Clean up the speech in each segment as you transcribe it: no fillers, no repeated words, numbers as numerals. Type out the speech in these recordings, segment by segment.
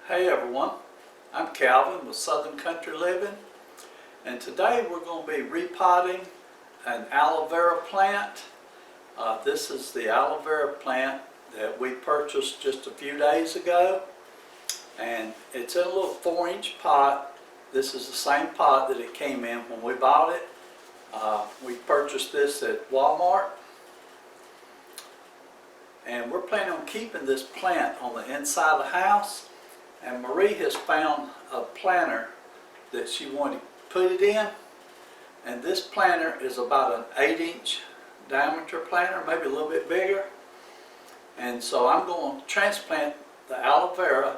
Hey everyone, I'm Calvin with Southern Country Living, and today we're going to be repotting an aloe vera plant. This is the aloe vera plant that we purchased just a few days ago, and it's in a little 4-inch pot. This is the same pot that it came in when we bought it. We purchased this at Walmart, and we're planning on keeping this plant on the inside of the house. And Marie has found a planter that she wanted to put it in, and this planter is about an 8-inch diameter planter, maybe a little bit bigger. And so I'm going to transplant the aloe vera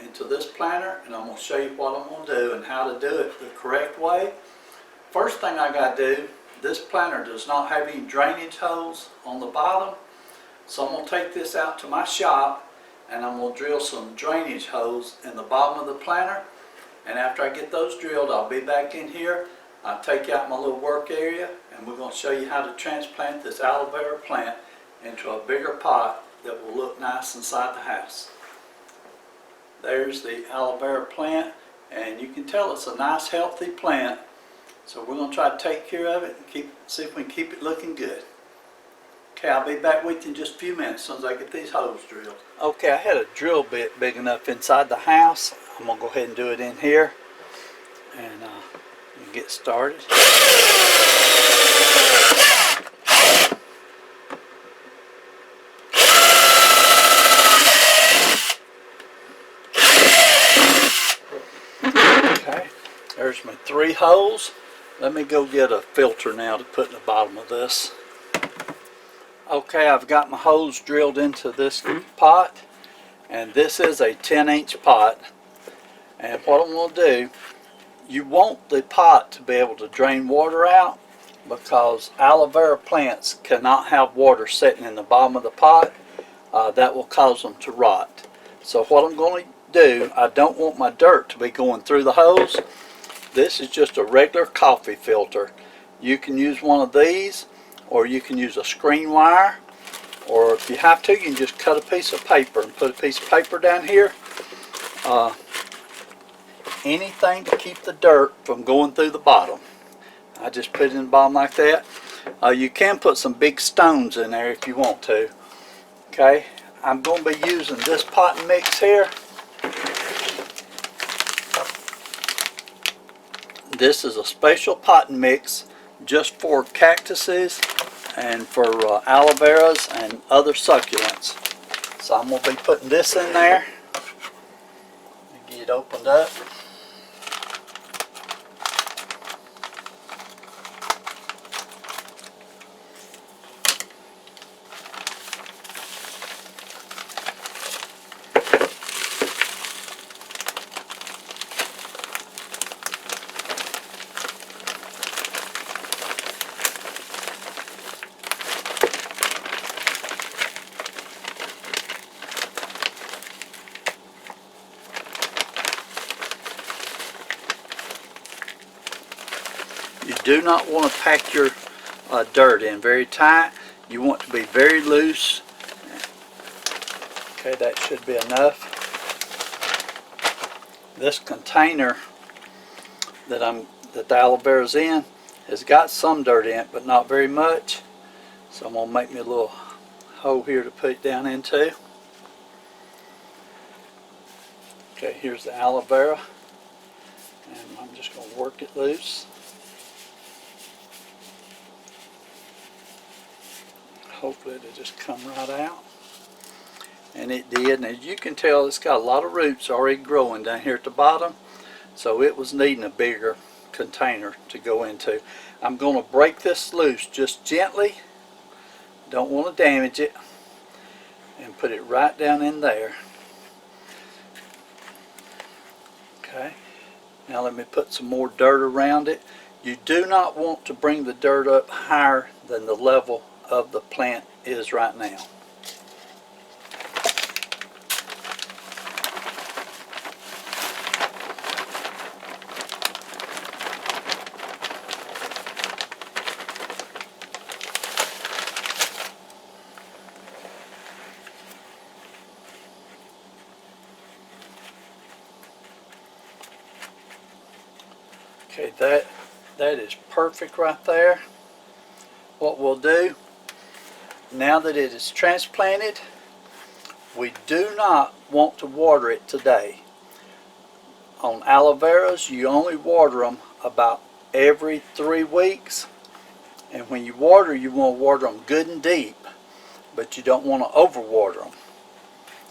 into this planter, and I'm going to show you what I'm going to do and how to do it the correct way. First thing I got to do, this planter does not have any drainage holes on the bottom, so I'm going to take this out to my shop and I'm going to drill some drainage holes in the bottom of the planter. And after I get those drilled, I'll be back in here. I'll take out my little work area, and we're going to show you how to transplant this aloe vera plant into a bigger pot that will look nice inside the house. There's the aloe vera plant, and you can tell it's a nice healthy plant. So we're going to try to take care of it and see if we can keep it looking good. Okay, I'll be back with you in just a few minutes as soon as I get these holes drilled. Okay, I had a drill bit big enough inside the house. I'm going to go ahead and do it in here and get started. Okay, there's my 3 holes. Let me go get a filter now to put in the bottom of this. Okay, I've got my holes drilled into this pot, and this is a 10-inch pot. And what I'm going to do, you want the pot to be able to drain water out, because aloe vera plants cannot have water sitting in the bottom of the pot. That will cause them to rot. So what I'm going to do, I don't want my dirt to be going through the holes. This is just a regular coffee filter. You can use one of these, or you can use a screen wire, or if you have to, you can just cut a piece of paper and put a piece of paper down here. Anything to keep the dirt from going through the bottom. I just put it in the bottom like that. You can put some big stones in there if you want to. Okay, I'm going to be using this pot mix here. This is a special pot mix just for cactuses and for aloe veras and other succulents. So I'm going to be putting this in there. Get it opened up. You do not want to pack your dirt in very tight. You want to be very loose. Okay, that should be enough. This container that the aloe vera is in has got some dirt in it, but not very much. So I'm going to make me a little hole here to put it down into. Okay, here's the aloe vera, and I'm just going to work it loose. Hopefully it'll just come right out. And it did, and as you can tell, it's got a lot of roots already growing down here at the bottom, so it was needing a bigger container to go into. I'm going to break this loose just gently, don't want to damage it, and put it right down in there. Okay, now let me put some more dirt around it. You do not want to bring the dirt up higher than the level of the plant is right now. Okay, that is perfect right there. What we'll do, now that it is transplanted, we do not want to water it today. On aloe veras, you only water them about every 3 weeks. And when you water, you want to water them good and deep, but you don't want to overwater them.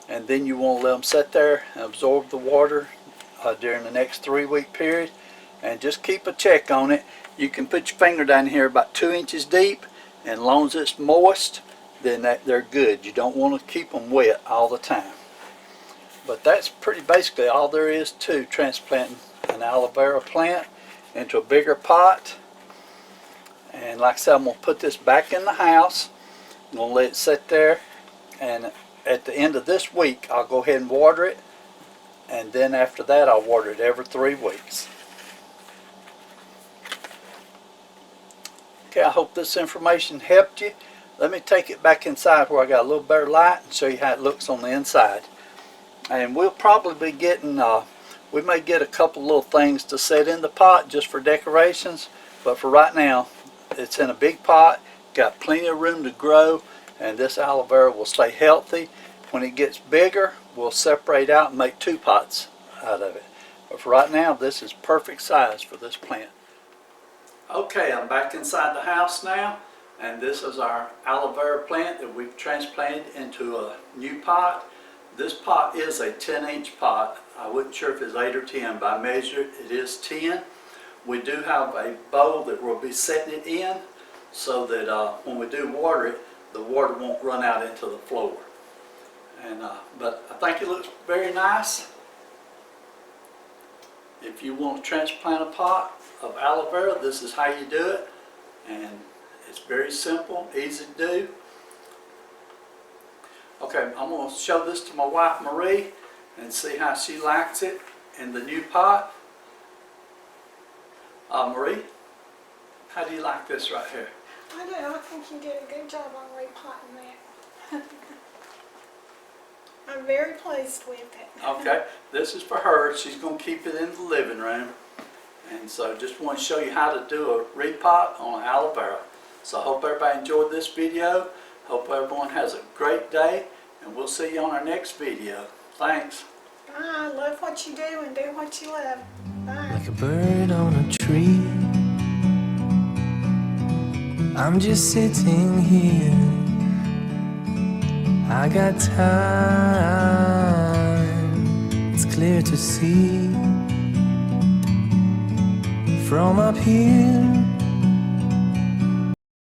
And then you want to let them sit there and absorb the water during the next 3-week period. And just keep a check on it. You can put your finger down here about 2 inches deep, and as long as it's moist, then they're good. You don't want to keep them wet all the time. But that's pretty basically all there is to transplanting an aloe vera plant into a bigger pot. And like I said, I'm going to put this back in the house. I'm going to let it sit there, and at the end of this week I'll go ahead and water it, and then after that I'll water it every 3 weeks. Okay, I hope this information helped you. Let me take it back inside where I got a little better light and show you how it looks on the inside. And we'll probably be getting, we may get a couple little things to set in the pot just for decorations, but for right now, it's in a big pot, got plenty of room to grow, and this aloe vera will stay healthy. When it gets bigger, we'll separate out and make 2 pots out of it. But for right now, this is perfect size for this plant. Okay, I'm back inside the house now, and this is our aloe vera plant that we've transplanted into a new pot. This pot is a 10-inch pot. I wasn't sure if it's 8 or 10, but I measured it, it is 10. We do have a bowl that we'll be setting it in so that when we do water it, the water won't run out into the floor. And but I think it looks very nice. If you want to transplant a pot of aloe vera, this is how you do it, and it's very simple, easy to do. Okay, I'm going to show this to my wife Marie and see how she likes it in the new pot. Marie, how do you like this right here? I do. I think you did a good job on repotting that. I'm very pleased with it. Okay, this is for her. She's going to keep it in the living room. And so just want to show you how to do a repot on aloe vera. So I hope everybody enjoyed this video. Hope everyone has a great day, and we'll see you on our next video. Thanks. Bye. Love what you do and do what you love. Bye. Like a bird on a tree, I'm just sitting here. I got time, it's clear to see. From up here